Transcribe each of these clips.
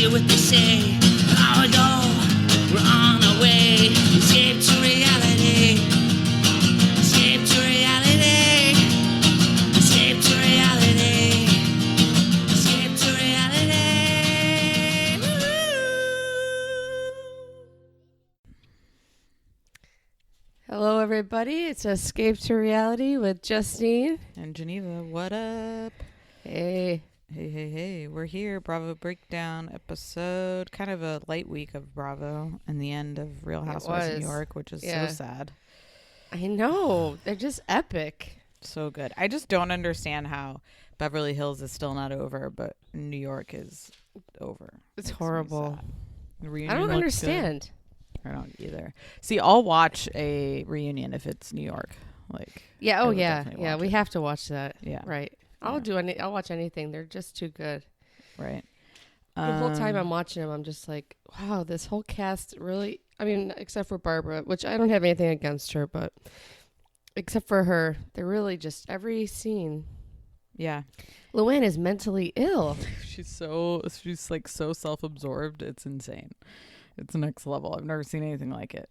hear what they say. Long ago, we're on our way. Escape to reality. Escape to reality. Escape to reality. Escape to reality. Woo! Hello, everybody. It's Escape to Reality with Justine. And Geneva, what up? Hey. Hey. We're here. Bravo Breakdown episode. Kind of a light week of Bravo and the end of Real Housewives of New York, which is so sad. I know. They're just epic. So good. I just don't understand how Beverly Hills is still not over, but New York is over. It's horrible. I don't understand. I don't either. See, I'll watch a reunion if it's New York. Yeah. Oh, yeah. We it. have to watch that. Yeah. Right. I'll watch anything. They're just too good. Right. The whole time I'm watching them, I'm just like, wow, this whole cast really, I mean, except for Barbara, which I don't have anything against her, but except for her, they're really just every scene. Yeah. Luann is mentally ill. She's like so self-absorbed. It's insane. It's next level. I've never seen anything like it.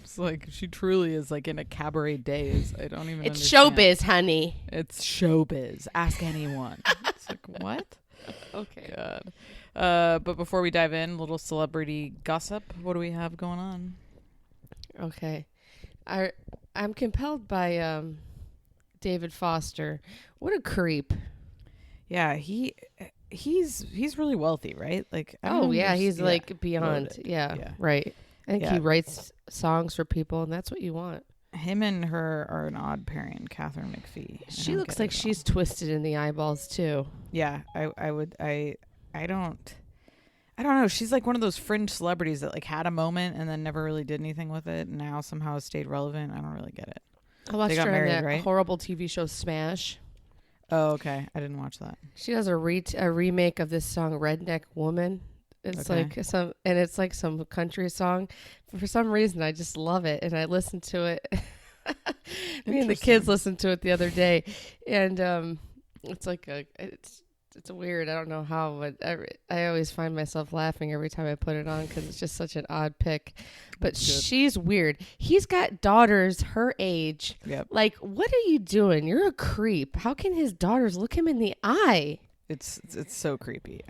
It's like she truly is like in a cabaret days. I don't even It's understand. showbiz, honey. It's showbiz. Ask anyone. It's like, what? Okay. God. But before we dive in, little celebrity gossip. What do we have going on? Okay. I'm compelled by David Foster. What a creep. Yeah, he's really wealthy, right? Like, he's like beyond. Loaded. Yeah, right. I think he writes songs for people, and that's what you want. Him and her are an odd pairing, Catherine McPhee. She looks like she's twisted in the eyeballs too. Yeah, I don't know. She's like one of those fringe celebrities that like had a moment and then never really did anything with it, and now somehow has stayed relevant. I don't really get it. I watched her married, in that right? horrible TV show Smash. Oh, okay. I didn't watch that. She does a remake of this song "Redneck Woman." It's like some country song. For some reason, I just love it, and I listen to it. Me and the kids listened to it the other day, and it's weird. I don't know how, but I always find myself laughing every time I put it on because it's just such an odd pick. But she's weird. He's got daughters her age. Yep. Like, what are you doing? You're a creep. How can his daughters look him in the eye? It's so creepy.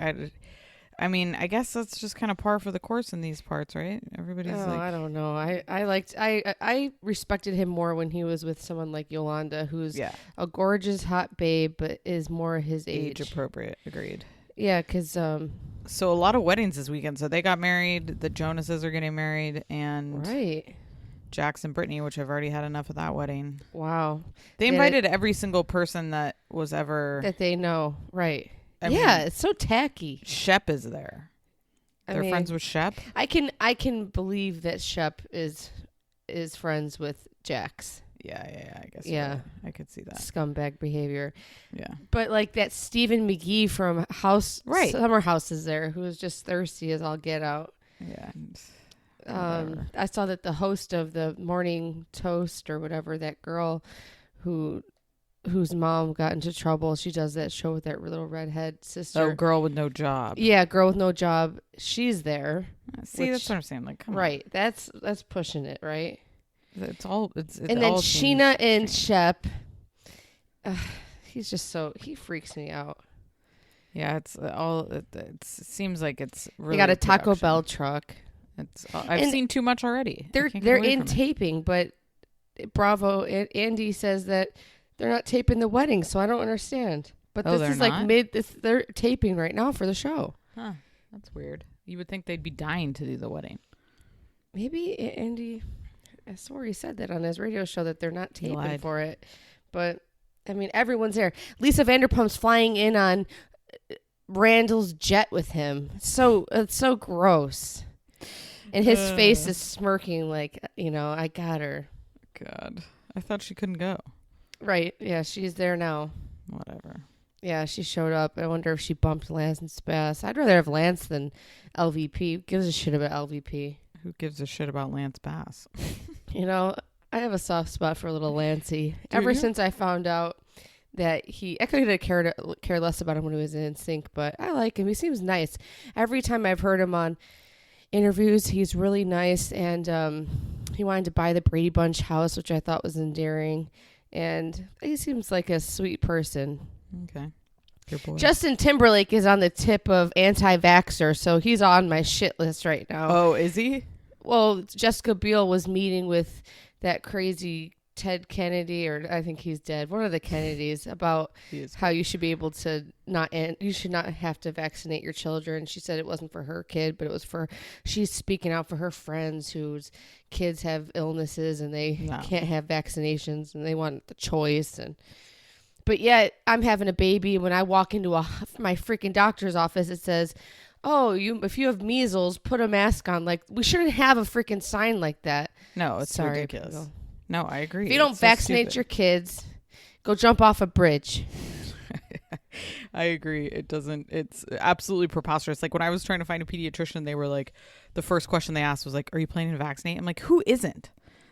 I mean, I guess that's just kind of par for the course in these parts, right? Everybody's I don't know. I respected him more when he was with someone like Yolanda, who's a gorgeous, hot babe, but is more his age. Age appropriate. Agreed. Yeah, because so a lot of weddings this weekend. So they got married. The Jonases are getting married, and right. Jax and Brittany, which I've already had enough of that wedding. Wow. They invited every single person that was ever that they know. Right. I mean, it's so tacky. Shep is there. They're friends with Shep. I can believe that Shep is friends with Jax. Yeah, I guess. Yeah, I could see that scumbag behavior. Yeah, but like that Stephen McGee from Summer House is there, who is just thirsty as all get out. Yeah. I saw that the host of the Morning Toast or whatever, that girl whose mom got into trouble. She does that show with that little redhead sister. Oh, Girl with No Job. Yeah, Girl with No Job. She's there. See, that's what I'm saying. Like, come on. Right. That's pushing it, right? It's all. It's and then Sheena and Shep. He's just he freaks me out. Yeah, it's all. It seems like it's really. They got a Taco Bell truck. I've seen too much already. They're in taping, but Bravo and Andy says that they're not taping the wedding, so I don't understand. But this is like they're taping right now for the show. Huh. That's weird. You would think they'd be dying to do the wedding. Maybe Andy, I swear he said that on his radio show that they're not taping for it. But, I mean, everyone's there. Lisa Vanderpump's flying in on Randall's jet with him. It's so gross. And his face is smirking like, I got her. God. I thought she couldn't go. Right. Yeah, she's there now. Whatever. Yeah, she showed up. I wonder if she bumped Lance and Bass. I'd rather have Lance than LVP. Who gives a shit about LVP? Who gives a shit about Lance Bass? I have a soft spot for little Lancey. Ever since I found out that I could have care less about him when he was in Sync, but I like him. He seems nice. Every time I've heard him on interviews, he's really nice, and he wanted to buy the Brady Bunch house, which I thought was endearing, and he seems like a sweet person. Okay. Good boy. Justin Timberlake is on the tip of anti-vaxxer, so he's on my shit list right now. Oh, is he? Well, Jessica Biel was meeting with that crazy Ted Kennedy, or I think he's dead, one of the Kennedys, about how you should be able to you should not have to vaccinate your children. She said it wasn't for her kid, but it was she's speaking out for her friends whose kids have illnesses and they can't have vaccinations and they want the choice. But yet I'm having a baby, and when I walk into my freaking doctor's office, it says, "Oh, if you have measles, put a mask on." Like, we shouldn't have a freaking sign like that. No, it's ridiculous. People. No, I agree. If you don't vaccinate your kids, go jump off a bridge. I agree. It's absolutely preposterous. Like, when I was trying to find a pediatrician, they were like, the first question they asked was like, "Are you planning to vaccinate?" I'm like, who isn't?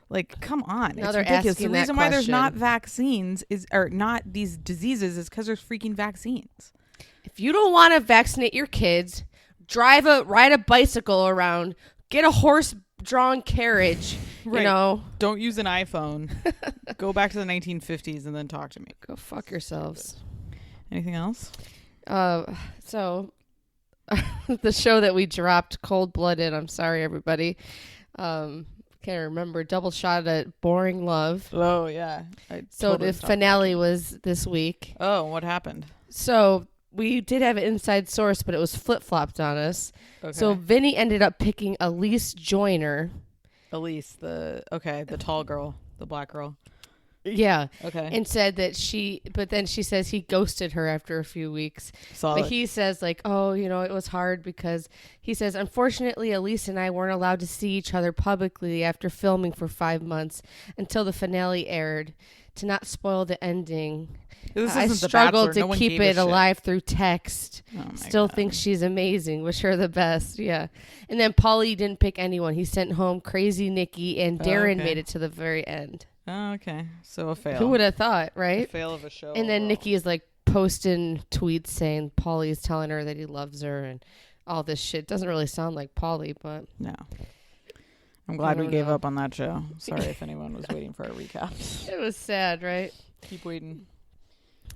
Like, come on. Now it's they're ridiculous. asking The reason that why there's not question. vaccines or not these diseases is because there's freaking vaccines. If you don't want to vaccinate your kids, ride a bicycle around, get a horse-drawn carriage, Right. you know. Don't use an iPhone. Go back to the 1950s and then talk to me. Go fuck yourselves. Anything else? So the show that we dropped, Cold-Blooded, I'm sorry, everybody. Can't remember. Double shot at Boring Love. Oh, yeah. So the finale was this week. Oh, what happened? So we did have an inside source, but it was flip-flopped on us. Okay. So Vinny ended up picking Elise Joyner. Elise, the tall girl, the black girl. Yeah. Okay. And said that but then she says he ghosted her after a few weeks. But he says, like, oh, it was hard because he says, unfortunately, Elise and I weren't allowed to see each other publicly after filming for 5 months until the finale aired. To not spoil the ending, I struggled to keep it alive through text. Still think she's amazing. Wish her the best. Yeah. And then Paulie didn't pick anyone. He sent home Crazy Nikki, and Darren made it to the very end. Oh, okay. So a fail. Who would have thought, right? A fail of a show. And then Nikki is like posting tweets saying Paulie is telling her that he loves her and all this shit. Doesn't really sound like Paulie, but no. I'm glad we gave up on that show. Sorry if anyone was waiting for a recap. It was sad, right? Keep waiting.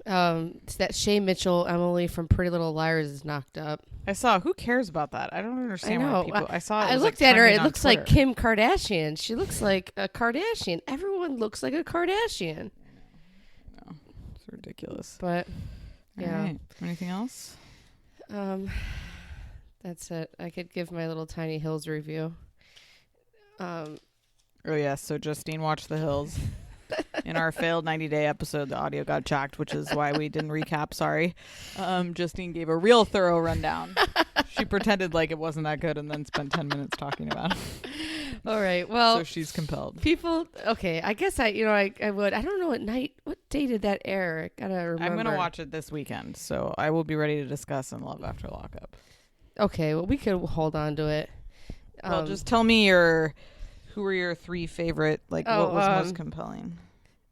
It's that Shay Mitchell, Emily from Pretty Little Liars is knocked up. I saw. Who cares about that? I don't understand why people. I saw. I looked at her. It looks like Kim Kardashian. She looks like a Kardashian. Everyone looks like a Kardashian. No, it's ridiculous. But yeah. All right. Anything else? That's it. I could give my little Tiny Hills review. Oh yeah. So Justine watched The Hills. In our failed 90-day episode, the audio got jacked, which is why we didn't recap. Sorry. Justine gave a real thorough rundown. She pretended like it wasn't that good and then spent 10 minutes talking about it. All right. Well, so she's compelled. People. Okay. I guess I would. I don't know what day did that air? I gotta remember. I'm gonna watch it this weekend, so I will be ready to discuss in Love After Lockup. Okay. Well, we could hold on to it. Well, just tell me who were your 3 favorite? Like, what was most compelling?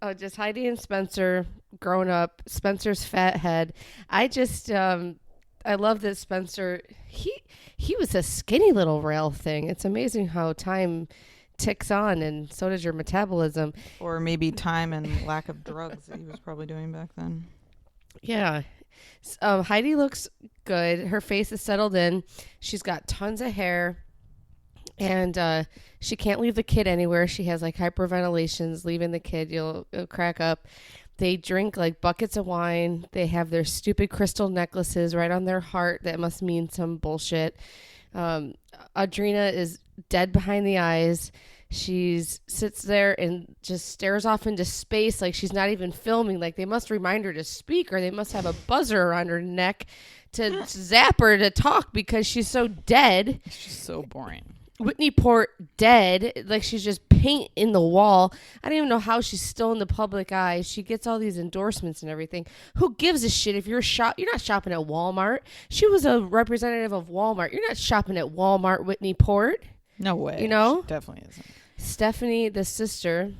Oh, just Heidi and Spencer grown up. Spencer's fat head. I just, I love that Spencer. He was a skinny little rail thing. It's amazing how time ticks on, and so does your metabolism. Or maybe time and lack of drugs that he was probably doing back then. Yeah. Heidi looks good. Her face is settled in. She's got tons of hair. And she can't leave the kid anywhere. She has like hyperventilations. Leaving the kid, you'll crack up. They drink like buckets of wine. They have their stupid crystal necklaces right on their heart. That must mean some bullshit. Audrina is dead behind the eyes. She sits there and just stares off into space like she's not even filming. Like they must remind her to speak, or they must have a buzzer around her neck to zap her to talk because she's so dead. It's just so boring. Whitney Port dead, like she's just paint in the wall. I don't even know how she's still in the public eye. She gets all these endorsements and everything. Who gives a shit if you're not shopping at Walmart? She was a representative of Walmart. You're not shopping at Walmart, Whitney Port. No way. You know? She definitely isn't. Stephanie, the sister,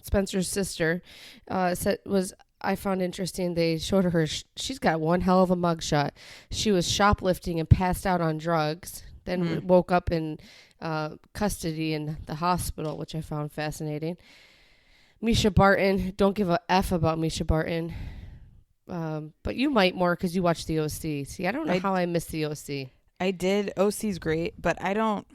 Spencer's sister, was I found interesting, they showed her, she's got one hell of a mugshot. She was shoplifting and passed out on drugs, then woke up in custody in the hospital, which I found fascinating. Misha Barton, don't give a F about Misha Barton. But you might more because you watched the OC. See, I don't know how I missed the OC. I did. OC's great, but I don't.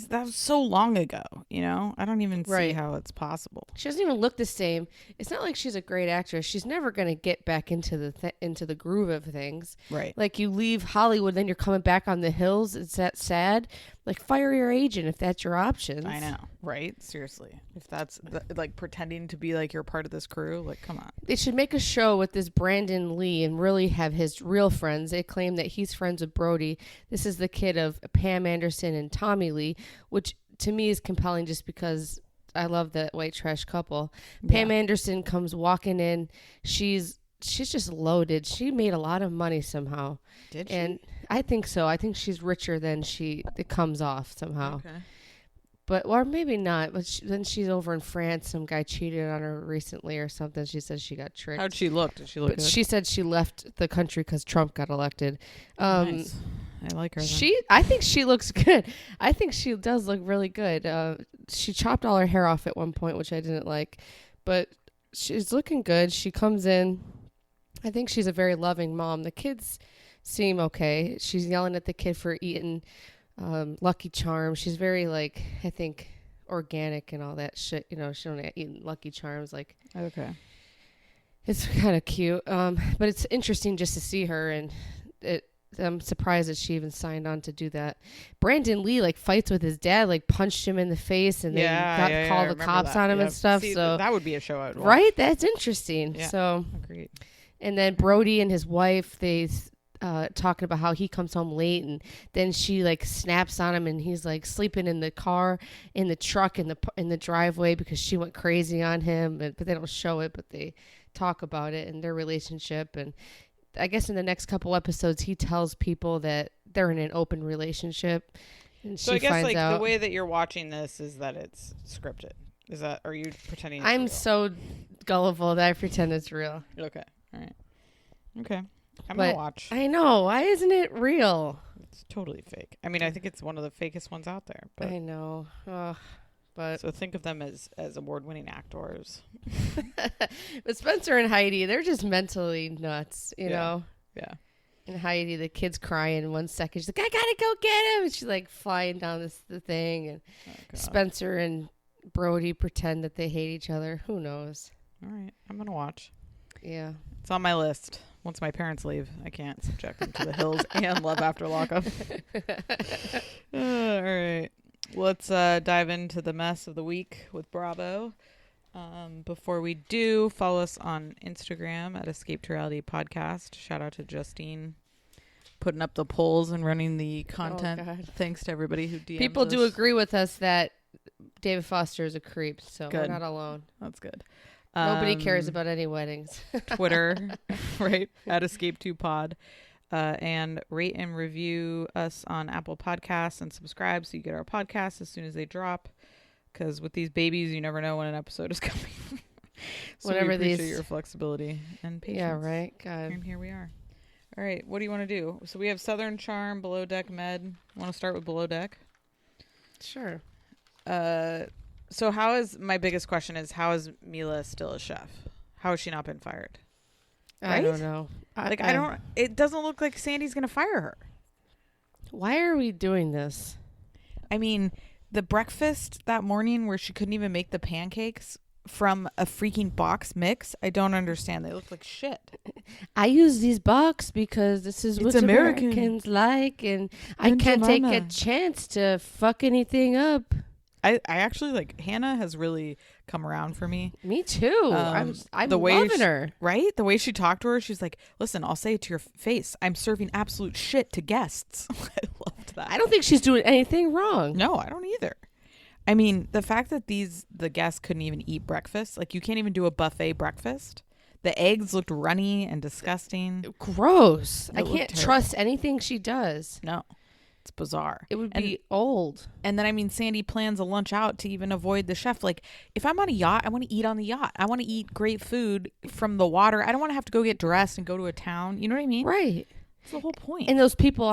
That was so long ago, I don't even see how it's possible. She doesn't even look the same. It's not like she's a great actress. She's never going to get back into the groove of things. Right. Like you leave Hollywood, then you're coming back on the hills. It's that sad. Like fire your agent if that's your options. I know. Right. Seriously. If that's like pretending to be like you're part of this crew, like, come on. They should make a show with this Brandon Lee and really have his real friends. They claim that he's friends with Brody. This is the kid of Pam Anderson and Tommy Lee, which to me is compelling just because I love that white trash couple. Yeah. Pam Anderson comes walking in. She's just loaded. She made a lot of money somehow. Did she? And I think so. I think she's richer than it comes off somehow. Okay. But, or maybe not. But then she's over in France. Some guy cheated on her recently or something. She says she got tricked. How'd she look? Did she look good? She said she left the country because Trump got elected. Nice. I like her. I think she looks good. I think she does look really good. She chopped all her hair off at one point, which I didn't like. But she's looking good. She comes in. I think she's a very loving mom. The kids seem okay. She's yelling at the kid for eating Lucky Charms. She's very, like, I think, organic and all that shit. She don't eat Lucky Charms. Like, okay. It's kind of cute. But it's interesting just to see her, and I'm surprised that she even signed on to do that. Brandon Lee, like, fights with his dad, like, punched him in the face and then called the cops on him and stuff. See, so that would be a show I would watch. Right? That's interesting. Yeah, so agreed. And then Brody and his wife, they talking about how he comes home late, and then she like snaps on him, and he's like sleeping in the car, in the truck, in the driveway because she went crazy on him. But they don't show it, but they talk about it and their relationship. And I guess in the next couple episodes, he tells people that they're in an open relationship. And so she I guess finds like out. The way that you're watching this is that it's scripted. Are you pretending it's I'm real? so gullible that I pretend it's real. Okay. All right. Okay. I'm going to watch. I know. Why isn't it real? It's totally fake. I mean, I think it's one of the fakest ones out there. But I know. But so think of them as award-winning actors. But Spencer and Heidi, they're just mentally nuts, you know? Yeah. And Heidi, the kid's crying 1 second. She's like, I gotta go get him. And she's like flying down the thing. And Spencer and Brody pretend that they hate each other. Who knows? All right. I'm going to watch. Yeah. It's on my list. Once my parents leave, I can't subject them to the hills and Love After Lockup. All right. Let's dive into the mess of the week with Bravo. Before we do, follow us on Instagram at Escape to Reality Podcast. Shout out to Justine putting up the polls and running the content. Oh, God. Thanks to everybody who DMs People us. do agree with us that David Foster is a creep, so Good. we're not alone. That's good. Nobody cares about any weddings. Twitter, right, at Escape2Pod. And rate and review us on Apple Podcasts and subscribe so you get our podcasts as soon as they drop. Because with these babies, you never know when an episode is coming. So Whatever we appreciate these... your flexibility and patience. Yeah, right? God. And here we are. All right, what do you want to do? So we have Southern Charm, Below Deck, Med. Want to start with Below Deck? Sure. So my biggest question is, how is Mila still a chef? How has she not been fired? I don't know. It doesn't look like Sandy's going to fire her. Why are we doing this? I mean, the breakfast that morning where she couldn't even make the pancakes from a freaking box mix, I don't understand. They look like shit. I use these box because this is what Americans like, and I can't take a chance to fuck anything up. I actually like Hannah has really come around for me. Me too. I'm loving her. Right? The way she talked to her, she's like, listen, I'll say it to your face. I'm serving absolute shit to guests. I loved that. I don't think she's doing anything wrong. No, I don't either. I mean, the fact that the guests couldn't even eat breakfast, like you can't even do a buffet breakfast. The eggs looked runny and disgusting. Gross. I can't trust anything she does. No. It's bizarre. It would be old. And then, I mean, Sandy plans a lunch out to even avoid the chef. Like, if I'm on a yacht, I want to eat on the yacht. I want to eat great food from the water. I don't want to have to go get dressed and go to a town. You know what I mean? Right. That's the whole point. And those people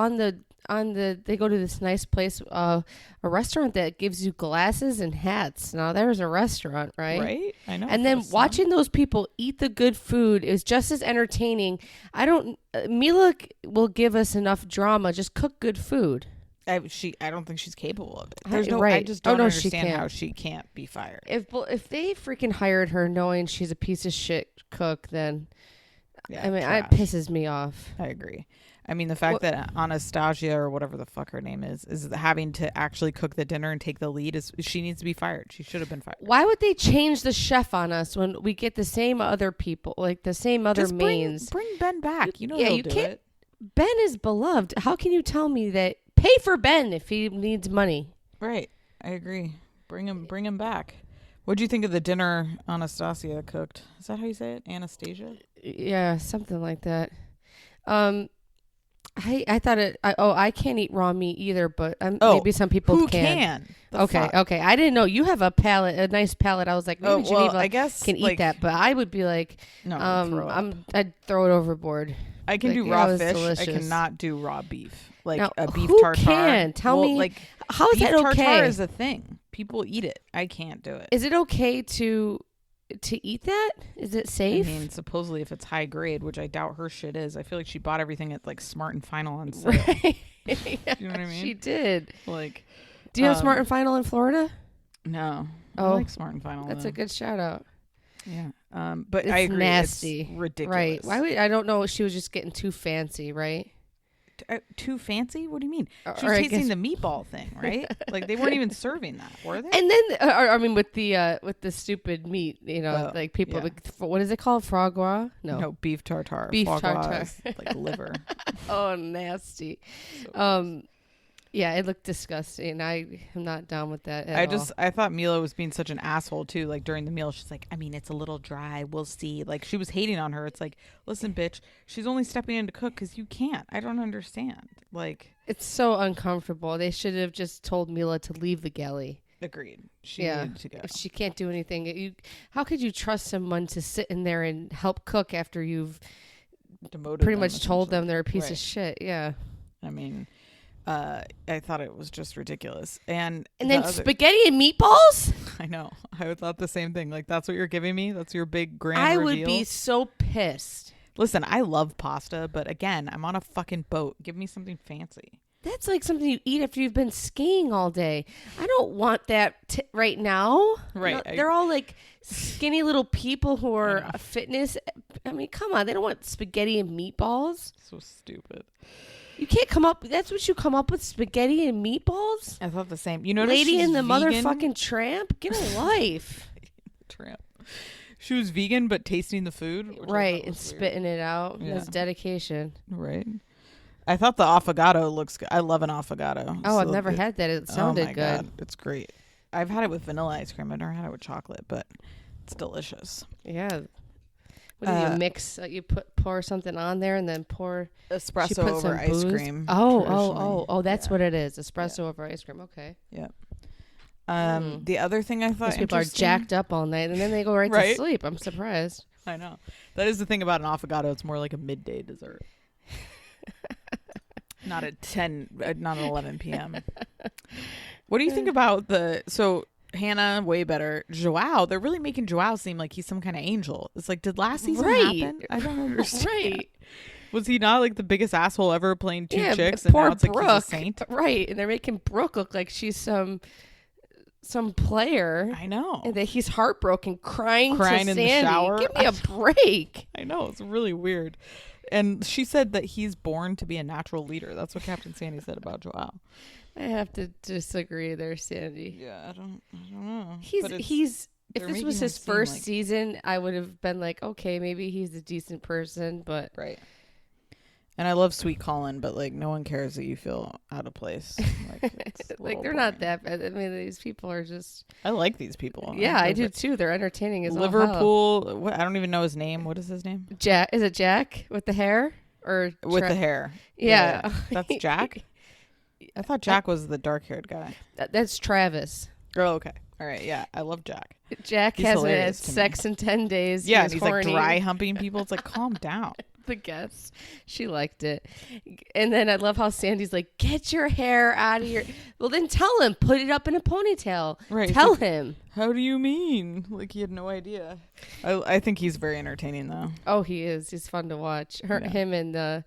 they go to this nice place, a restaurant that gives you glasses and hats. Now there's a restaurant, right? Right. I know. And then watching those people eat the good food is just as entertaining. Mila will give us enough drama. Just cook good food. I don't think she's capable of it. Right. I just don't understand she how she can't be fired. If they freaking hired her knowing she's a piece of shit cook, then Yeah, I mean, trash. it pisses me off. I agree. I mean, the fact that Anastasia or whatever the fuck her name is having to actually cook the dinner and take the lead she needs to be fired. She should have been fired. Why would they change the chef on us when we get the same other people, like the same other Just mains? Bring Ben back. You know, you can't. It. Ben is beloved. How can you tell me that? Pay for Ben if he needs money. Right. I agree. Bring him back. What'd you think of the dinner Anastasia cooked? Is that how you say it? Anastasia? Yeah, something like that. I thought I can't eat raw meat either, but maybe some people who can. The fuck? Okay. I didn't know you have a nice palate. I was like, maybe Geneva I guess can eat that, but I would be like, no, I'd throw it overboard. I can do raw fish. Delicious. I cannot do raw beef, like now, a beef who tartare. Can tell me like how is that okay? Tartare is a thing. People eat it. I can't do it. Is it okay to eat that? Is it safe? I mean, supposedly if it's high grade, which I doubt her shit is. I feel like she bought everything at like Smart and Final on sale. Right. You know what I mean? She did. Like, do you have Smart and Final in Florida? No. I like Smart and Final. That's a good shout out. Yeah. But it's I agree. Nasty. It's ridiculous. Right. I don't know. She was just getting too fancy, right? Too fancy? What do you mean? She was tasting the meatball thing, right? Like they weren't even serving that, were they? And then, I mean, with the stupid meat, you know, like people, what is it called? Foie gras? No, beef tartare. Beef Foie tartare, like liver. Oh, nasty. So yeah, it looked disgusting. I am not down with that at all. I thought Mila was being such an asshole too. Like during the meal, she's like, I mean, it's a little dry. We'll see. Like she was hating on her. It's like, listen, bitch, she's only stepping in to cook because you can't. I don't understand. Like it's so uncomfortable. They should have just told Mila to leave the galley. Agreed. She needed to go. If she can't do anything, how could you trust someone to sit in there and help cook after you've demoted pretty much told them they're a piece right. of shit? Yeah. I mean. I thought it was just ridiculous. And then spaghetti and meatballs? I know. I thought the same thing. Like, that's what you're giving me? That's your big grand I reveal? would be so pissed. Listen, I love pasta, but again, I'm on a fucking boat. Give me something fancy. That's like something you eat after you've been skiing all day. I don't want that right now. Right. No, they're all like skinny little people who are fitness. I mean, come on. They don't want spaghetti and meatballs. So stupid. You can't come up. That's what you come up with, spaghetti and meatballs? I thought the same. You know, Lady in the motherfucking Tramp? Get a life. Tramp. She was vegan, but tasting the food. Right, and spitting it out. Yeah. That's dedication. Right. I thought the affogato looks good. I love an affogato. Oh, I've never had that. It sounded good. God. It's great. I've had it with vanilla ice cream. I've never had it with chocolate, but it's delicious. Yeah. What do you mix? You pour something on there and then pour espresso over ice cream. Oh, that's what it is. Espresso over ice cream. Okay. Yeah. The other thing I thought people are jacked up all night and then they go right to sleep. I'm surprised. I know. That is the thing about an affogato. It's more like a midday dessert. Not at 11 p.m. What do you think about Hannah, way better. Joao, they're really making Joao seem like he's some kind of angel. It's like, did last season happen? I don't understand. Right. Was he not like the biggest asshole ever playing two chicks? And poor now it's like Brooke. He's a saint? Right. And they're making Brooke look like she's some player. I know. And that he's heartbroken, crying to in Sandy. the shower. Give me a break. I know. It's really weird. And she said that he's born to be a natural leader. That's what Captain Sandy said about Joao. I have to disagree there, Sandy. Yeah, I don't know. If this was his first season, I would have been like, okay, maybe he's a decent person, but right. And I love Sweet Colin, but like no one cares that you feel out of place. Like they're not that bad. I mean, these people are just. I like these people. Yeah, I do too. They're entertaining as Liverpool. What? I don't even know his name. What is his name? Jack. Is it Jack with the hair or with the hair? Yeah, that's Jack. I thought Jack was the dark-haired guy. That's Travis. Oh, okay. All right. Yeah, I love Jack. Jack He's hasn't had hilarious to sex in 10 days. Yeah, He's and he's horny. like dry humping people. It's like, calm down. The guest. She liked it. And then I love how Sandy's like, get your hair out of your... Well, then tell him. Put it up in a ponytail. Right. Tell him. How do you mean? Like, he had no idea. I think he's very entertaining, though. Oh, he is. He's fun to watch. Him and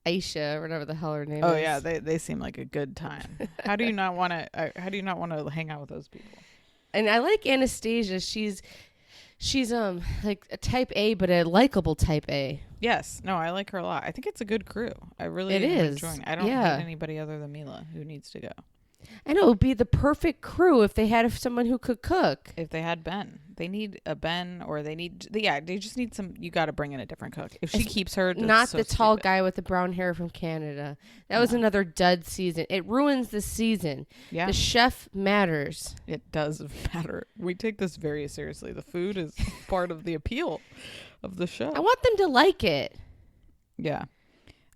Aisha, or whatever the hell her name is. Oh, yeah. They seem like a good time. How do you not want to hang out with those people? And I like Anastasia. She's like a type A, but a likable type A. Yes. No, I like her a lot. I think it's a good crew. I really am enjoying it. I don't hate anybody other than Mila who needs to go. I know it would be the perfect crew if they had someone who could cook. If they had Ben. They need a Ben, or they just need some. You got to bring in a different cook. If she keeps her, not the tall guy with the brown hair from Canada. That was another dud season. It ruins the season. Yeah. The chef matters. It does matter. We take this very seriously. The food is part of the appeal of the show. I want them to like it. Yeah.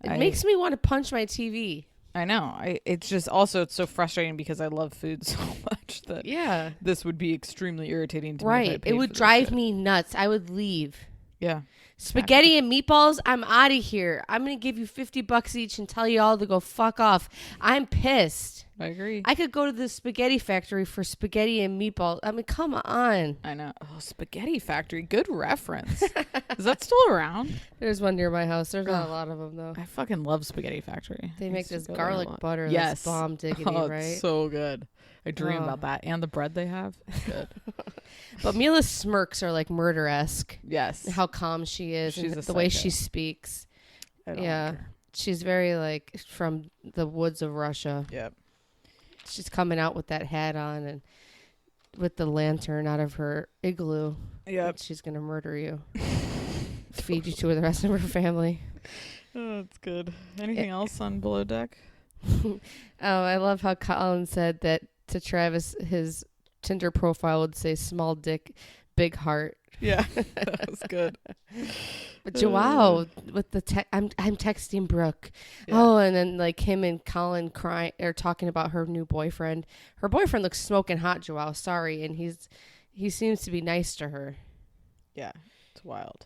It makes me want to punch my TV. I know. It's just also it's so frustrating because I love food so much that this would be extremely irritating to me. Right. It would drive me nuts. I would leave. Yeah. Spaghetti and meatballs, I'm out of here. I'm going to give you $50 each and tell you all to go fuck off. I'm pissed. I agree. I could go to the spaghetti factory for spaghetti and meatballs. I mean, come on. I know. Oh, spaghetti factory. Good reference. Is that still around? There's one near my house. There's not a lot of them, though. I fucking love spaghetti factory. They make this garlic butter that's bomb diggity, right? It's so good. I dream about that. And the bread they have. It's good. But Mila's smirks are like murder-esque. Yes. How calm she is. She's and the way she speaks. I don't like her. She's very like from the woods of Russia. Yep. She's coming out with that hat on and with the lantern out of her igloo. Yep. She's going to murder you. Feed you to the rest of her family. Oh, that's good. Anything else on Below Deck? I love how Colin said that to Travis, his Tinder profile would say small dick, big heart. Yeah, that was good. But Joao with the I'm texting Brooke. Yeah. Oh, and then like him and Colin crying or talking about her new boyfriend. Her boyfriend looks smoking hot, Joao. Sorry, and he seems to be nice to her. Yeah, it's wild.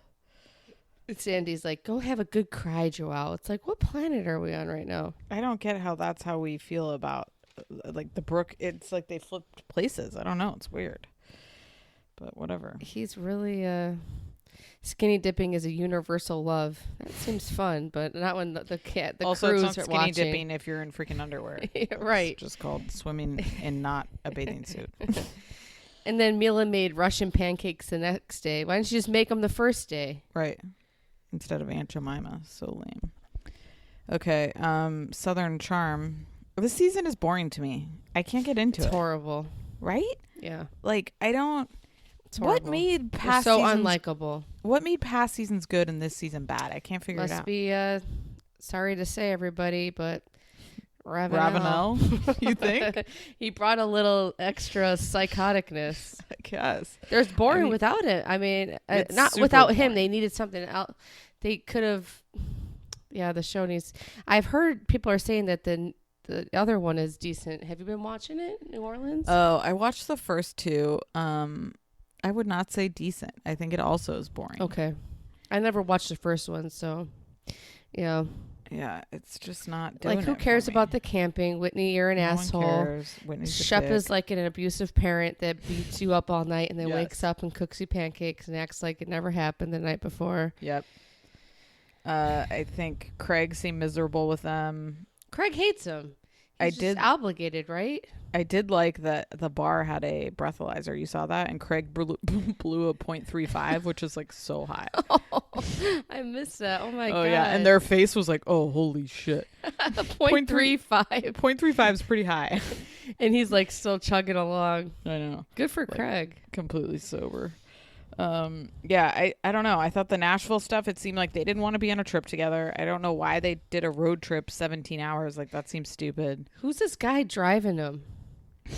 Sandy's like, go have a good cry, Joao. It's like, what planet are we on right now? I don't get how that's how we feel about like the Brooke. It's like they flipped places. I don't know. It's weird. But whatever. He's really skinny dipping is a universal love. That seems fun, but not when the also, crews it's not are skinny watching. Dipping if you're in freaking underwear. Right. It's just called swimming in not a bathing suit. And then Mila made Russian pancakes the next day. Why didn't you just make them the first day? Right. Instead of Aunt Jemima. So lame. Okay. Southern Charm. This season is boring to me. I can't get into it. It's horrible. Right? Yeah. Like, I don't... What made past so seasons unlikable? What made past seasons good and this season bad? I can't figure it out. Must be sorry to say, everybody, but Ravenel, you think? He brought a little extra psychoticness. I guess. There's boring without it. I mean, not without him. They needed something else. They could have. Yeah, the show needs. I've heard people are saying that the other one is decent. Have you been watching it, New Orleans? Oh, I watched the first two. I would not say decent. I think it also is boring. Okay. I never watched the first one, so yeah. Yeah, it's just not doing like, who cares about the camping? Whitney, you're an asshole. One cares. Whitney's Shep is like an abusive parent that beats you up all night and then wakes up and cooks you pancakes and acts like it never happened the night before. Yep. I think Craig seemed miserable with them. Craig hates him. He's just obligated, right? I did like that the bar had a breathalyzer. You saw that? And Craig blew a .35, which is like so high. Oh, I missed that. Oh, my God. Oh, yeah. And their face was like, oh, holy shit. .35. .35 is pretty high. And he's like still chugging along. I know. Good for Craig. Completely sober. Yeah, I don't know. I thought the Nashville stuff, it seemed like they didn't want to be on a trip together. I don't know why they did a road trip 17 hours. Like, that seems stupid. Who's this guy driving him?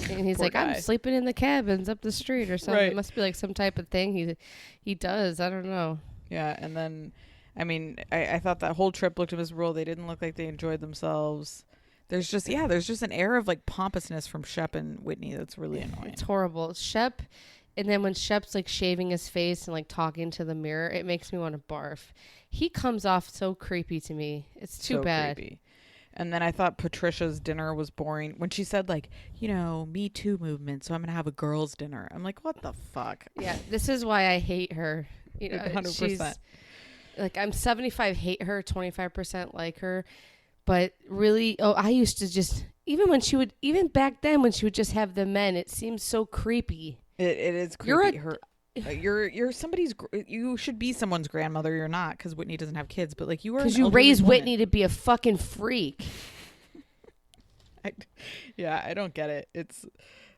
And he's like, I'm sleeping in the cabins up the street or something. Right. It must be like some type of thing he does. I don't know. Yeah, and then, I mean, I thought that whole trip looked miserable. They didn't look like they enjoyed themselves. There's just an air of like pompousness from Shep and Whitney that's really annoying. It's horrible. Shep, and then when Shep's like shaving his face and like talking to the mirror, it makes me want to barf. He comes off so creepy to me. It's too bad. Creepy. And then I thought Patricia's dinner was boring when she said like, Me Too movement, so I'm gonna have a girls' dinner. I'm like, what the fuck? Yeah, this is why I hate her. 100%. She's like, I'm 75 hate her, 25% like her. But really, I used to just, even back then when she would just have the men, it seems so creepy. It is creepy. You're somebody's, you should be someone's grandmother. You're not, because Whitney doesn't have kids, but like you are. Because you raised Whitney to be a fucking freak. I don't get it. It's.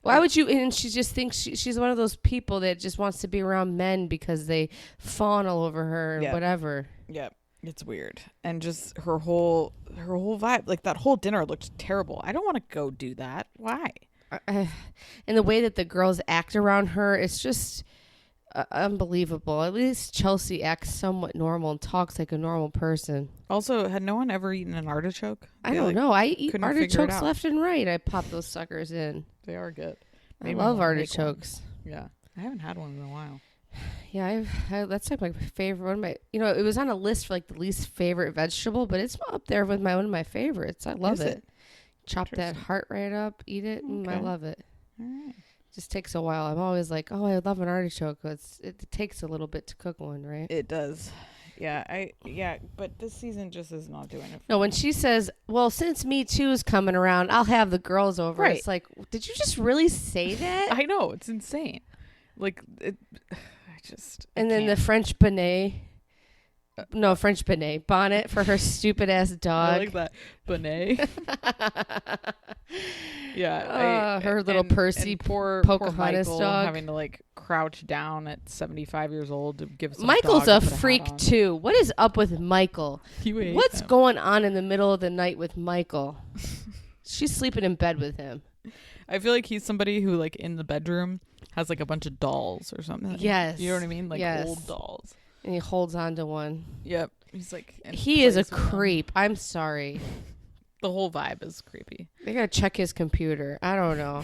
Why would you? And she just thinks she's one of those people that just wants to be around men because they fawn all over her and whatever. Yeah. It's weird. And just her whole vibe, like that whole dinner looked terrible. I don't want to go do that. Why? And the way that the girls act around her, it's just unbelievable. At least Chelsea acts somewhat normal and talks like a normal person. Also, had no one ever eaten an artichoke? I don't know. I eat artichokes left and right. I pop those suckers in. They are good. I love artichokes. Yeah. I haven't had one in a while. Yeah, that's like my favorite. One of my, it was on a list for like the least favorite vegetable, but it's up there with one of my favorites. I love it. Chop that heart right up, eat it. I love it. All right. Just takes a while. I'm always like, I love an artichoke. It takes a little bit to cook one, right? It does. Yeah, but this season just is not doing it. No, when she says, well, since Me Too is coming around, I'll have the girls over. Right. It's like, did you just really say that? I know. It's insane. Like, and then the French bonnet bonnet for her stupid ass dog. I like that bonnet. Her little Percy, poor Pocahontas Michael dog, having to like crouch down at 75 years old to give some. Michael's a freak too. What is up with Michael? What's going on in the middle of the night with Michael? She's sleeping in bed with him. I feel like he's somebody who like in the bedroom has like a bunch of dolls or something. Yes. You know what I mean? Like old dolls. And he holds on to one. Yep. He's like. He is a creep. I'm sorry. The whole vibe is creepy. They gotta check his computer. I don't know.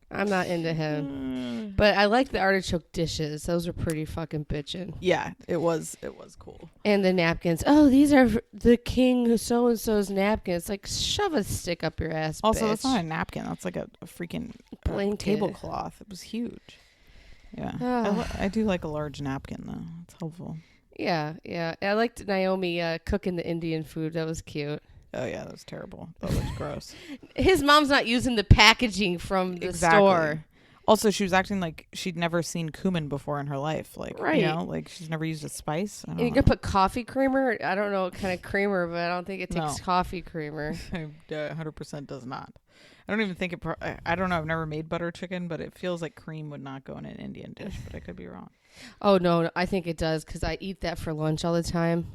I'm not into him. But I like the artichoke dishes. Those are pretty fucking bitchin'. Yeah, it was cool. And the napkins. Oh, these are the king so-and-so's napkins. Like, shove a stick up your ass, Also, bitch. that's not a napkin. That's like a freaking tablecloth. It was huge. Yeah. I do like a large napkin, though. It's helpful. Yeah. I liked Naomi cooking the Indian food. That was cute. Oh, yeah, that was terrible. That was gross. His mom's not using the packaging from the store. Also, she was acting like she'd never seen cumin before in her life. Like, right. Like she's never used a spice. And you're going to put coffee creamer? I don't know what kind of creamer, but I don't think it takes coffee creamer. 100% does not. I don't even think I don't know. I've never made butter chicken, but it feels like cream would not go in an Indian dish, but I could be wrong. Oh, no, I think it does because I eat that for lunch all the time.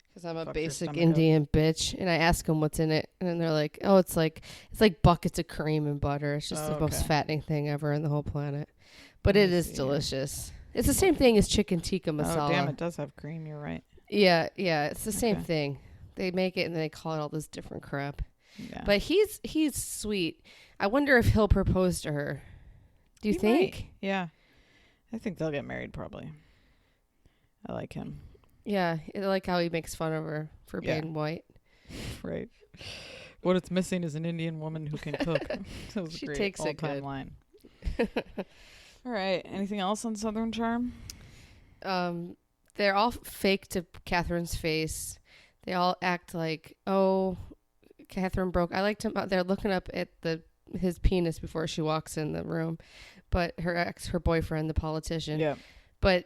Because I'm a basic Indian bitch, and I ask them what's in it, and then they're like, "Oh, it's like buckets of cream and butter. It's just the most fattening thing ever on the whole planet." But it is delicious. It's the same thing as chicken tikka masala. Oh, damn! It does have cream. You're right. Yeah, it's the same thing. They make it and they call it all this different crap. Yeah. But he's sweet. I wonder if he'll propose to her. Do you think? Might. Yeah, I think they'll get married probably. I like him. Yeah, I like how he makes fun of her for being white. Right. What it's missing is an Indian woman who can cook. That was she a great takes it all-time good. line. All right. Anything else on Southern Charm? They're all fake to Catherine's face. They all act like, oh, Catherine broke. I liked him. They're looking up at his penis before she walks in the room, but her boyfriend, the politician. Yeah. But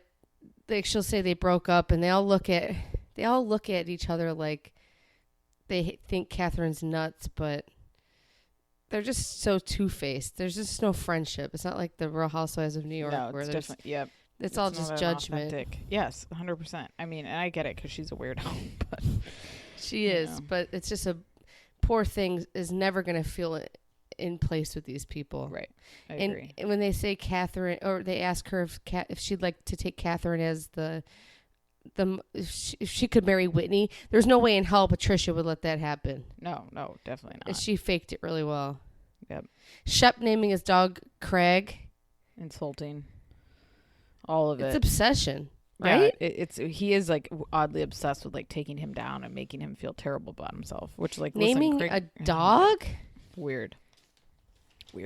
she'll say they broke up, and they all look at each other like they think Catherine's nuts, but they're just so two-faced. There's just no friendship. It's not like the Real Housewives of New York, where there's it's all just judgment. Authentic. Yes, 100%. I mean, and I get it because she's a weirdo, but she is. But it's just a poor thing is never going to feel in place with these people. Right. I agree. And when they say Catherine, or they ask her if she'd like to take Catherine as the if she could marry Whitney, there's no way in hell Patricia would let that happen. No, definitely not. And she faked it really well. Yep. Shep naming his dog Craig. Insulting. All of it. It's obsession, right? Yeah, he is like oddly obsessed with like taking him down and making him feel terrible about himself, which like naming a dog. Weird.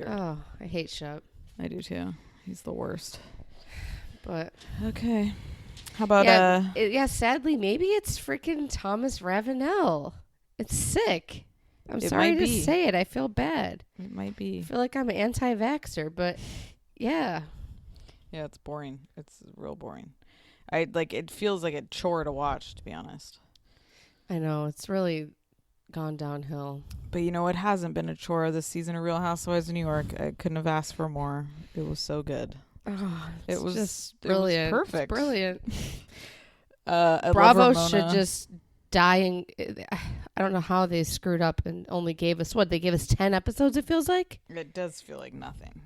Oh, I hate Shep. I do too. He's the worst. But okay, how about sadly, maybe it's freaking Thomas Ravenel. It's sick. I'm sorry to say it. I feel bad. It might be. I feel like I'm an anti-vaxxer, but yeah. Yeah, it's boring. It's real boring. It feels like a chore to watch, to be honest. I know. It's really gone downhill. But you know, it hasn't been a chore this season of Real Housewives of New York. I couldn't have asked for more. It was so good. Oh, it was just brilliant. It was perfect. It's brilliant. Bravo should just die. I don't know how they screwed up and only gave us They gave us 10 episodes, it feels like? It does feel like nothing.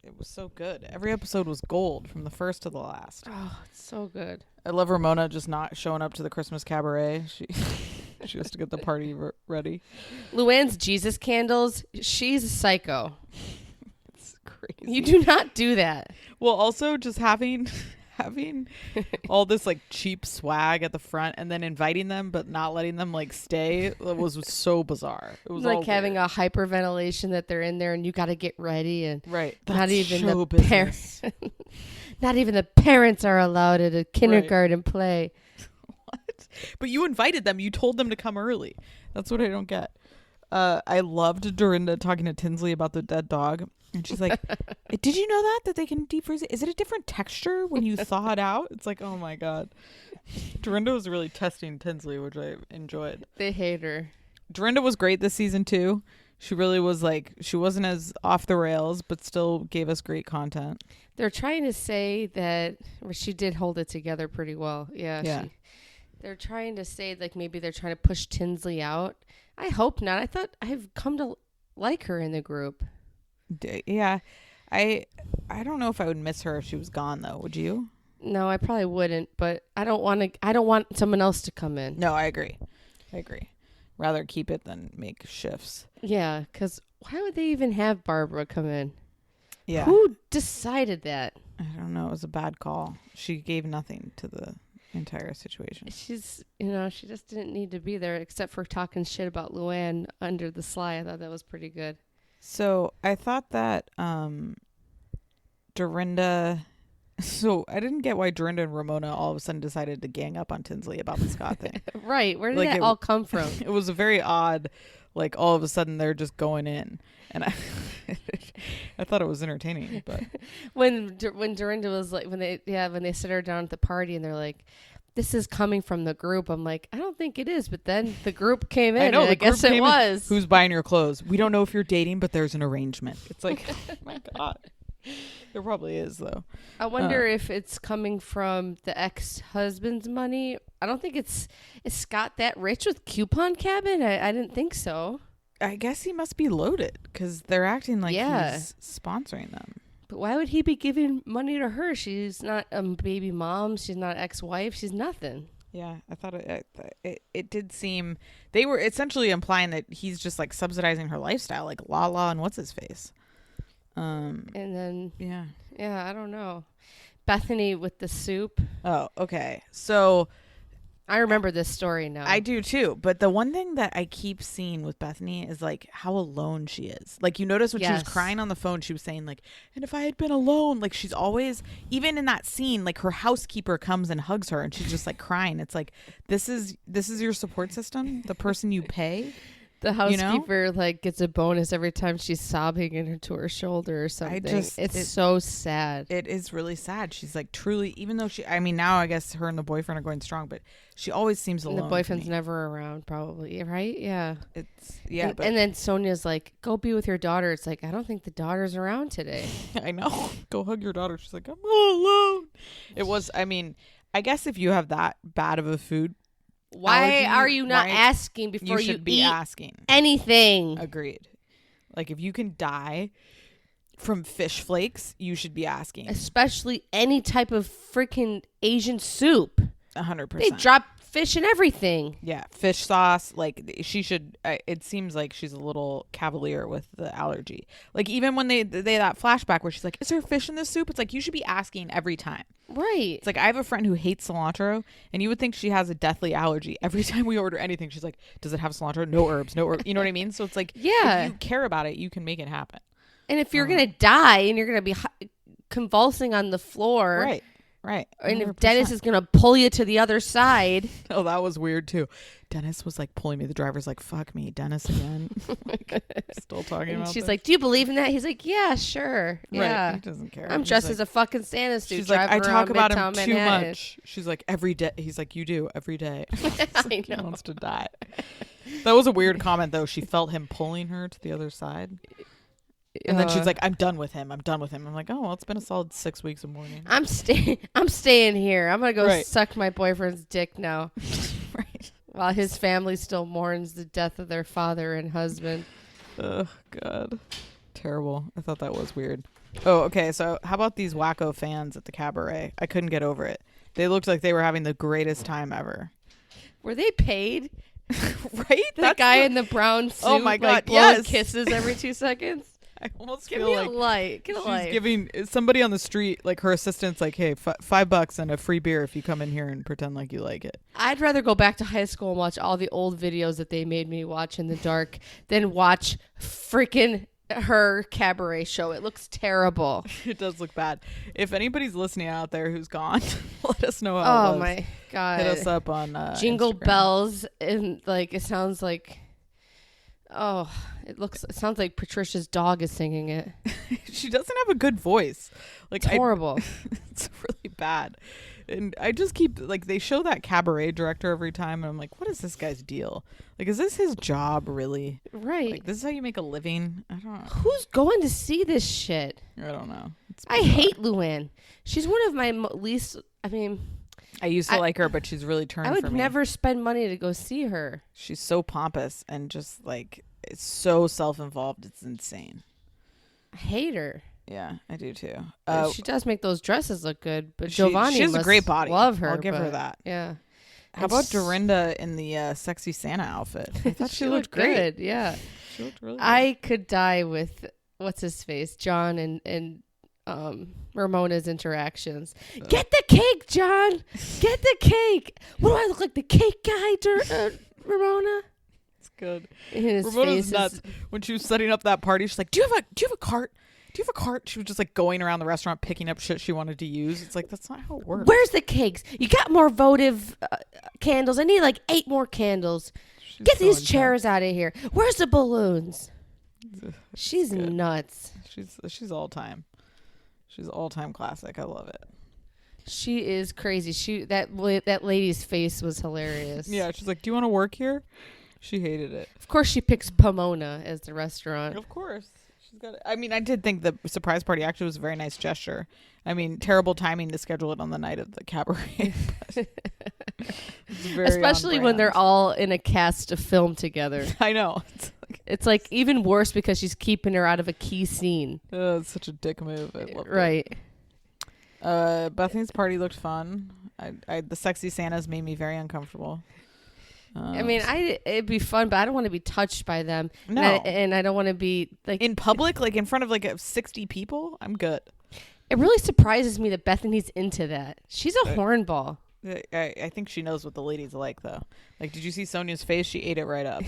It was so good. Every episode was gold from the first to the last. Oh, it's so good. I love Ramona just not showing up to the Christmas cabaret. She has to get the party ready. Luann's Jesus candles. She's a psycho. It's crazy. You do not do that. Well, also just having all this like cheap swag at the front and then inviting them but not letting them like stay was so bizarre. It was like having a hyperventilation that they're in there and you got to get ready and right. Not even the parents. Not even the parents are allowed at a kindergarten play. What? But you invited them. You told them to come early. That's what I don't get. I loved Dorinda talking to Tinsley about the dead dog. And she's like, did you know that they can deep freeze it? Is it a different texture when you thaw it out? It's like, oh my God. Dorinda was really testing Tinsley, which I enjoyed. They hate her. Dorinda was great this season too. She really was she wasn't as off the rails, but still gave us great content. They're trying to say that she did hold it together pretty well. Yeah. They're trying to say maybe they're trying to push Tinsley out. I hope not. I thought I've come to like her in the group. Yeah. I don't know if I would miss her if she was gone though. Would you? No, I probably wouldn't, but I don't want someone else to come in. No, I agree. Rather keep it than make shifts. Yeah, because why would they even have Barbara come in? Yeah. Who decided that? I don't know. It was a bad call. She gave nothing to the entire situation. She's, she just didn't need to be there except for talking shit about Luann under the sly. I thought that was pretty good. So I thought that Dorinda... So I didn't get why Dorinda and Ramona all of a sudden decided to gang up on Tinsley about the Scott thing. Right. Where did that all come from? It was a very odd, all of a sudden they're just going in. And I thought it was entertaining. But when Dorinda was when they sit her down at the party and they're like, this is coming from the group. I'm like, I don't think it is. But then the group came in. I know. And I guess it was. Who's buying your clothes? We don't know if you're dating, but there's an arrangement. It's like, oh my God. There probably is, though. I wonder if it's coming from the ex-husband's money. I don't think is Scott that rich with Coupon Cabin? I didn't think so. I guess he must be loaded because they're acting like he's sponsoring them. But why would he be giving money to her? She's not a baby mom. She's not ex-wife. She's nothing. Yeah, I thought it did seem... They were essentially implying that he's just subsidizing her lifestyle, like Lala and what's-his-face. And then yeah, I don't know. Bethany with the soup. Oh, okay. So I remember this story now. I do too. But the one thing that I keep seeing with Bethany is how alone she is. You notice when she was crying on the phone, she was saying and if I had been alone, she's always, even in that scene, her housekeeper comes and hugs her and she's just crying. It's this is your support system, the person you pay. The housekeeper gets a bonus every time she's sobbing into her shoulder or something. It's so sad. It is really sad. She's truly, even though now I guess her and the boyfriend are going strong, but she always seems alone. And the boyfriend's never around, probably, right? Yeah. And then Sonia's go be with your daughter. It's I don't think the daughter's around today. I know. Go hug your daughter. She's I'm all alone. It was, I guess if you have that bad of a food Why are you not asking before you should be asking anything? Agreed. If you can die from fish flakes, you should be asking. Especially any type of freaking Asian soup. 100%. They drop fish and everything. Yeah, fish sauce. Like she should. It seems like she's a little cavalier with the allergy. Like even when they that flashback where she's like, "Is there fish in this soup?" It's like you should be asking every time. Right. It's like I have a friend who hates cilantro, and you would think she has a deathly allergy. Every time we order anything, she's like, "Does it have cilantro? No herbs, no herbs." You know what I mean? So it's like, yeah, if you care about it, you can make it happen. And if you're gonna die and you're gonna be convulsing on the floor, right. 100%. And if Dennis is gonna pull you to the other side, oh, that was weird too. Dennis was like pulling me. The driver's like, "Fuck me, Dennis again." Like, still talking about. She's this. like, "Do you believe in that?" He's like, "Yeah, sure, yeah." Right. He doesn't care. I'm He's dressed like, as a fucking Santa suit. She's like, "I talk about him Midtown too Manhattan. much." She's like, "Every day." He's like, "You do every day." I know. He wants to die. That was a weird comment though. She felt him pulling her to the other side. And then she's like, "I'm done with him. I'm done with him." I'm like, "Oh, well, it's been a solid 6 weeks of mourning." I'm staying here. I'm gonna go suck my boyfriend's dick now. Right. While his family still mourns the death of their father and husband. Oh God, terrible. I thought that was weird. Oh, okay. So how about these wacko fans at the cabaret? I couldn't get over it. They looked like they were having the greatest time ever. Were they paid? Right. That guy in the brown suit. Oh my God. Like, blowing Yes. kisses every 2 seconds. I almost Give feel me like a light. Get a she's light. giving somebody on the street, like her assistant's like, "Hey, $5 and a free beer if you come in here and pretend like you like it." I'd rather go back to high school and watch all the old videos that they made me watch in the dark than watch freaking her cabaret show. It looks terrible. It does look bad. If anybody's listening out there who's gone, let us know how it was. My God. Hit us up on Jingle Instagram. bells, and like it sounds like it sounds like Patricia's dog is singing it. She doesn't have a good voice. Like It's horrible. It's really bad. And I just keep like they show that cabaret director every time and I'm like, what is this guy's deal? Like, is this his job really? Right. Like, this is how you make a living? I don't know. Who's going to see this shit? I don't know. I hate Luann. She's one of my least. I mean, I used to like her, but she's really turned. I would for me. never spend money to go see her. She's so pompous and just like it's so self-involved. It's insane. I hate her. Yeah, I do too. She does make those dresses look good, but Giovanni she has a must great body. Love her. I'll give her that. Yeah. How about Dorinda in the sexy Santa outfit? I thought she looked great. Good. Yeah. She looked really good. I could die with what's his face, John and Ramona's interactions. Get the cake, John. Get the cake. What do I look like, the cake guy, Ramona? It's good. His Ramona's face nuts. When she was setting up that party, she's like, "Do you have a cart? Do you have a cart?" She was just like going around the restaurant picking up shit she wanted to use. It's like, that's not how it works. Where's the cakes? You got more votive candles. I need like 8 more candles. Get these chairs out of here. Where's the balloons? She's nuts. She's all time. She's all time classic. I love it. She is crazy. That lady's face was hilarious. Yeah, she's like, "Do you want to work here?" She hated it. Of course, she picks Pomona as the restaurant. Of course. She's got it. I mean, I did think the surprise party actually was a very nice gesture. I mean, terrible timing to schedule it on the night of the cabaret. Especially when they're all in a cast to film together. I know. It's like even worse because she's keeping her out of a key scene. It's such a dick move. I love it. Bethany's party looked fun. The sexy Santas made me very uncomfortable. I mean, it'd be fun, but I don't want to be touched by them. No, and I don't want to be like in public, like in front of like 60 people. I'm good. It really surprises me that Bethany's into that. She's a hornball. I think she knows what the ladies like, though. Like, did you see Sonia's face? She ate it right up.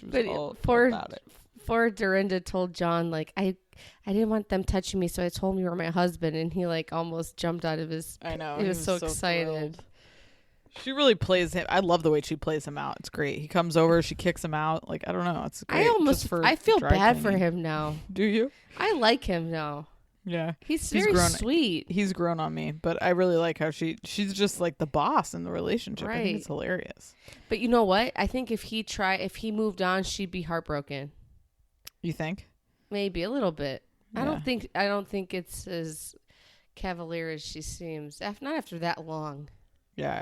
But poor Dorinda told John, like, I didn't want them touching me, so I told him you were my husband, and he like almost jumped out of his. I know. He was so excited. Thrilled. She really plays him. I love the way she plays him out. It's great. He comes over, she kicks him out. Like, I don't know. It's great. I feel bad for him now. Do you? I like him now. Yeah. He's very sweet. He's grown on me, but I really like how she's just like the boss in the relationship. Right. I think it's hilarious. But you know what? I think if he moved on, she'd be heartbroken. You think? Maybe a little bit. Yeah. I don't think it's as cavalier as she seems. Not after that long. Yeah,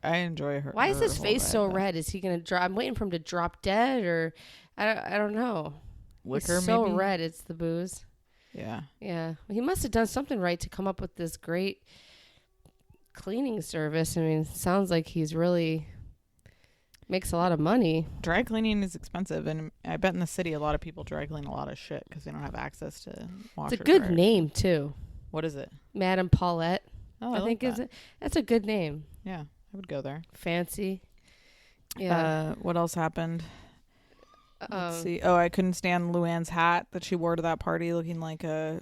I enjoy her. Why is his face so red? Is he gonna drop? I'm waiting for him to drop dead, or I don't know. Liquor, it's so maybe? red. It's the booze. Yeah. Yeah. He must have done something right to come up with this great cleaning service. I mean, it sounds like he's really makes a lot of money. Dry cleaning is expensive, and I bet in the city a lot of people dry clean a lot of shit because they don't have access to washers. It's a good name too. What is it? Madame Paulette. Oh, I think is it. That's a good name. Yeah, I would go there. Fancy. Yeah. What else happened? Let's see. Oh, I couldn't stand Luann's hat that she wore to that party, looking like a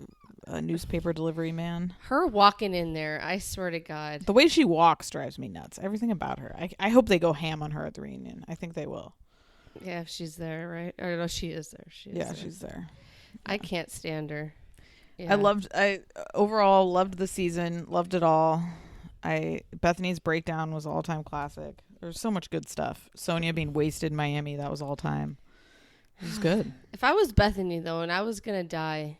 newspaper delivery man. Her walking in there, I swear to God. The way she walks drives me nuts. Everything about her. I hope they go ham on her at the reunion. I think they will. Yeah, if she's there, right? Or no, she is there. She's there. I can't stand her. Yeah. I overall loved the season. Loved it all. Bethany's breakdown was all-time classic. There's so much good stuff. Sonia being wasted in Miami, that was all time. It was good. If I was Bethany, though, and I was going to die,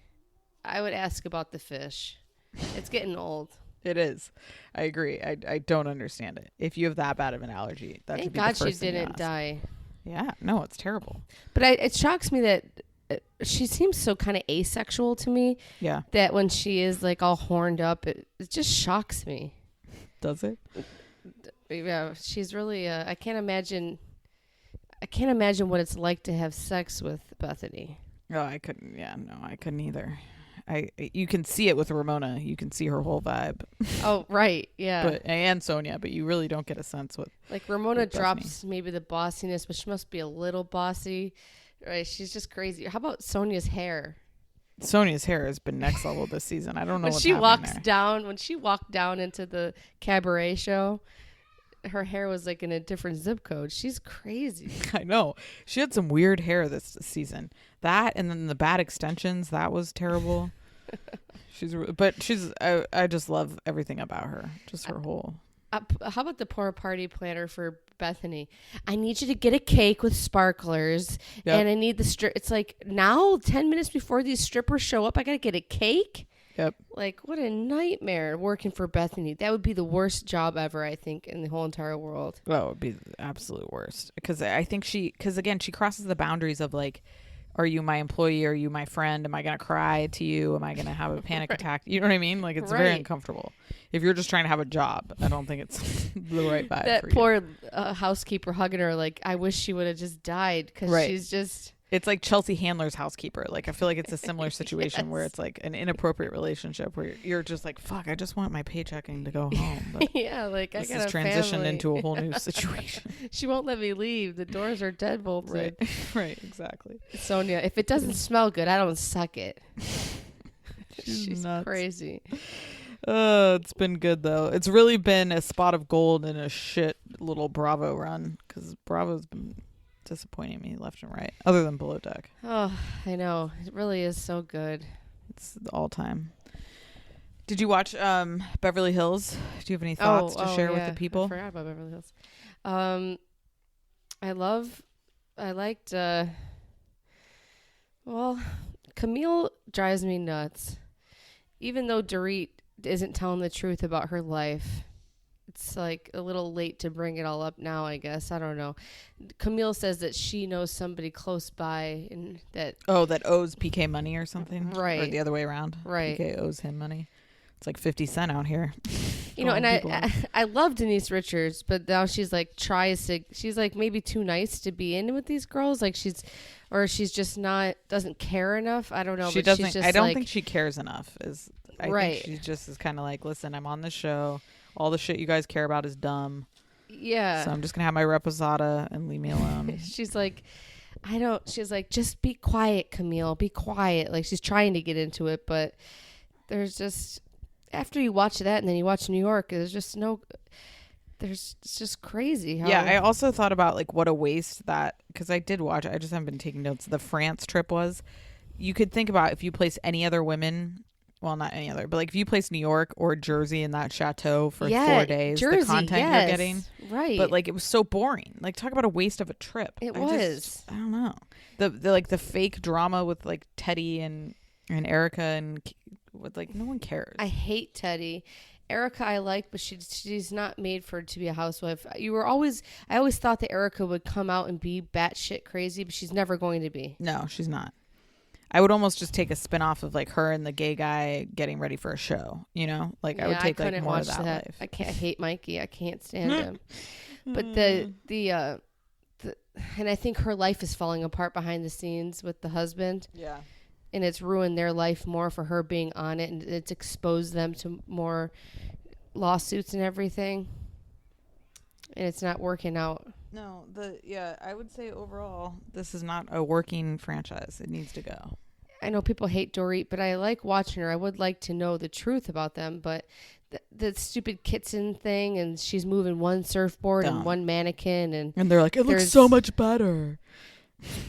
I would ask about the fish. It's getting old. It is. I agree. I don't understand it. If you have that bad of an allergy, that should be the Thank first God she thing you didn't ask. die. Yeah. No, it's terrible. But it shocks me that she seems so kind of asexual to me. Yeah. That when she is like all horned up, it just shocks me. Does it? Yeah, she's really. I can't imagine what it's like to have sex with Bethany. Oh, I couldn't. Yeah, no, I couldn't either. You can see it with Ramona. You can see her whole vibe. Oh, right. Yeah. And Sonia, but you really don't get a sense with. Like Ramona with drops maybe the bossiness, but she must be a little bossy. Right? She's just crazy. How about Sonia's hair? Sonia's hair has been next level this season. I don't know When what's she happening there. when she walked down into the cabaret show, her hair was like in a different zip code. She's crazy. I know. She had some weird hair this season. That and then the bad extensions, that was terrible. I just love everything about her. Just her whole. How about the poor party planner for Bethany? I need you to get a cake with sparklers, and I need the It's like now, 10 minutes before these strippers show up, I gotta get a cake. Yep. Like, what a nightmare working for Bethany. That would be the worst job ever, I think, in the whole entire world. Oh, it would be the absolute worst. Because I think again, she crosses the boundaries of like, are you my employee? Are you my friend? Am I going to cry to you? Am I going to have a panic attack? You know what I mean? Like, it's very uncomfortable. If you're just trying to have a job, I don't think it's the right vibe that for poor housekeeper hugging her, like, I wish she would have just died because she's just... It's like Chelsea Handler's housekeeper. Like, I feel like it's a similar situation where it's like an inappropriate relationship where you're just like, fuck, I just want my paychecking to go home. But yeah, like this I got has transitioned into a whole new situation. She won't let me leave. The doors are deadbolted. Right, exactly. Sonia, if it doesn't smell good, I don't suck it. She's nuts. Crazy. It's been good though. It's really been a spot of gold in a shit little Bravo run because Bravo's been disappointing me left and right, other than Below Deck. Oh, I know. It really is so good. It's all time. Did you watch Beverly Hills? Do you have any thoughts to share with the people? I forgot about Beverly Hills. I liked Camille drives me nuts. Even though Dorit isn't telling the truth about her life. It's like a little late to bring it all up now, I guess. I don't know. Camille says that she knows somebody close by and that owes PK money or something, right? Or the other way around, right? PK owes him money. It's like 50 Cent out here. You know, and I love Denise Richards, but now she's like she's like maybe too nice to be in with these girls. Like she's just not doesn't care enough. I don't know. She doesn't. I don't think she cares enough. I right. think she just is kind of like, listen, I'm on the show. All the shit you guys care about is dumb. Yeah. So I'm just going to have my reposada and leave me alone. She's like, just be quiet, Camille. Be quiet. Like she's trying to get into it, but there's just, after you watch that and then you watch New York, it's just crazy. Yeah. I also thought about like what a waste that, because I did watch, I just haven't been taking notes. The France trip was, you could think about if you place any other women, well, not any other, but like if you place New York or Jersey in that chateau for 4 days, Jersey, the content you're getting, right? But like it was so boring. Like talk about a waste of a trip. I don't know. The fake drama with like Teddy and Erica and with like no one cares. I hate Teddy. Erica I like, but she's not made to be a housewife. I always thought that Erica would come out and be batshit crazy, but she's never going to be. No, she's not. I would almost just take a spin-off of like her and the gay guy getting ready for a show, you know? Like I would take like more of that life. I hate Mikey. I can't stand him. But and I think her life is falling apart behind the scenes with the husband. Yeah. And it's ruined their life more for her being on it, and it's exposed them to more lawsuits and everything. And it's not working out. No, I would say overall, this is not a working franchise. It needs to go. I know people hate Dorit, but I like watching her. I would like to know the truth about them, but the stupid Kitson thing, and she's moving one surfboard and one mannequin, and they're like, it looks so much better.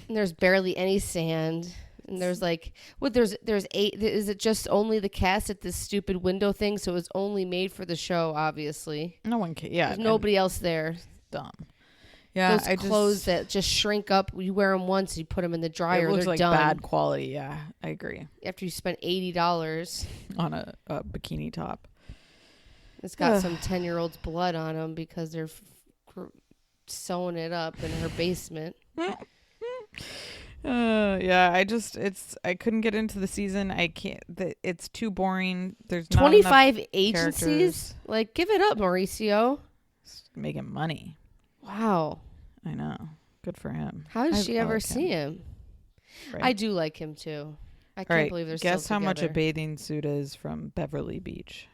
And there's barely any sand. And there's like, there's 8. Is it just only the cast at this stupid window thing? So it was only made for the show, obviously. No one can. Yeah. There's nobody else there. Dumb. Yeah. Those clothes that just shrink up. You wear them once, you put them in the dryer. It looks they're like done. Bad quality. Yeah, I agree. After you spend $80 on a bikini top. It's got some 10-year-old's blood on them because they're sewing it up in her basement. Yeah, I couldn't get into the season. I can't. It's too boring. There's 25 agencies. Characters. Like, give it up, Mauricio. Just making money. Wow. I know. Good for him. How does she ever see him? Right. I do like him too. I can't believe they're Guess still how together. much a bathing suit is from Beverly Beach.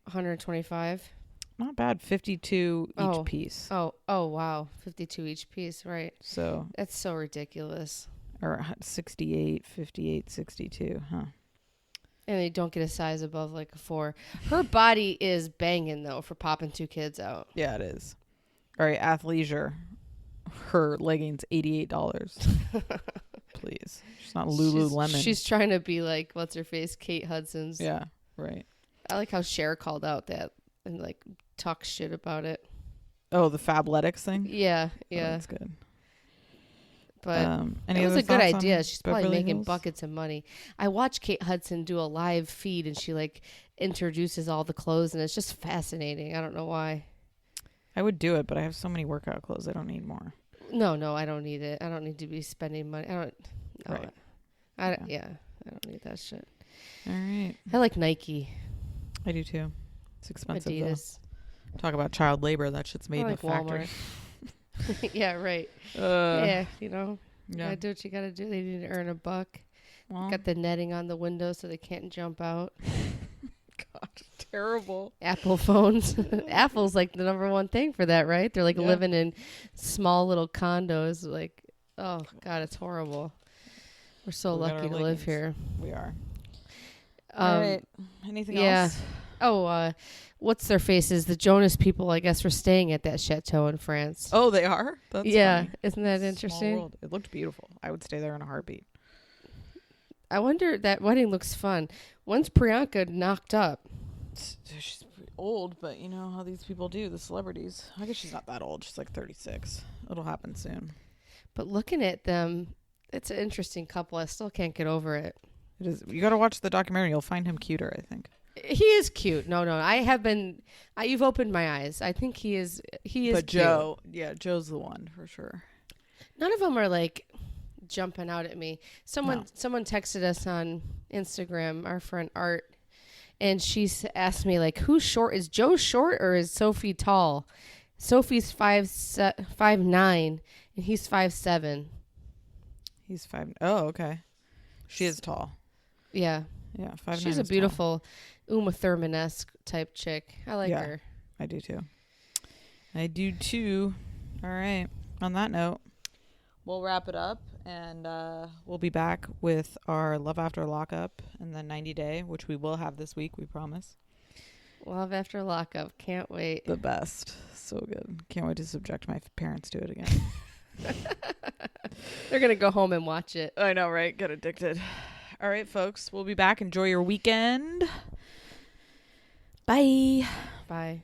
125. Not bad. 52 each piece. Oh, wow. 52 each piece, right. So that's so ridiculous. Or 68, 58, 62, huh? And they don't get a size above like a 4. Her body is banging though for popping 2 kids out. Yeah, it is. All right, athleisure. Her leggings, $88. Please. She's not Lululemon. She's trying to be like, what's her face? Kate Hudson's. Yeah, right. I like how Cher called out that and like talk shit about it. Oh, the Fabletics thing? Yeah. Oh, that's good. But it was a good idea. She's probably making buckets of money. I watched Kate Hudson do a live feed and she like introduces all the clothes and it's just fascinating. I don't know why. I would do it, but I have so many workout clothes. I don't need more. No, I don't need it. I don't need to be spending money. I don't. No, right. I don't need that shit. All right. I like Nike. I do too. It's expensive Adidas. Though. Talk about child labor. That shit's made in a factory. Yeah, right. Yeah, you know. You gotta do what you gotta do. They need to earn a buck. Well, got the netting on the windows so they can't jump out. God, terrible. Apple phones. Apple's like the number one thing for that, right? They're like living in small little condos. Like, oh God, it's horrible. We're so lucky to live here. We are. All right. Anything else? Oh, what's their faces? The Jonas people, I guess, were staying at that chateau in France. Oh, they are? That's funny. Isn't that interesting? Small world. It looked beautiful. I would stay there in a heartbeat. I wonder, that wedding looks fun. When's Priyanka knocked up? She's old, but you know how these people do, the celebrities. I guess she's not that old. She's like 36. It'll happen soon. But looking at them, it's an interesting couple. I still can't get over it. It is. You got to watch the documentary. You'll find him cuter, I think. He is cute. No, I have been. You've opened my eyes. I think he is. But Joe, Joe's the one for sure. None of them are like jumping out at me. Someone texted us on Instagram, our friend Art, and she asked me like, "Who's short? Is Joe short or is Sophie tall?" Sophie's 5'9" and he's 5'7". He's 5. Oh, okay. She is tall. Yeah. Yeah, 5'9". She's a beautiful Uma Thurman-esque type chick. I like her. I do too. All right. On that note, we'll wrap it up, and we'll be back with our Love After Lockup and then 90 Day, which we will have this week, we promise. Love After Lockup. Can't wait. The best. So good. Can't wait to subject my parents to it again. They're going to go home and watch it. I know, right? Get addicted. All right, folks. We'll be back. Enjoy your weekend. Bye. Bye.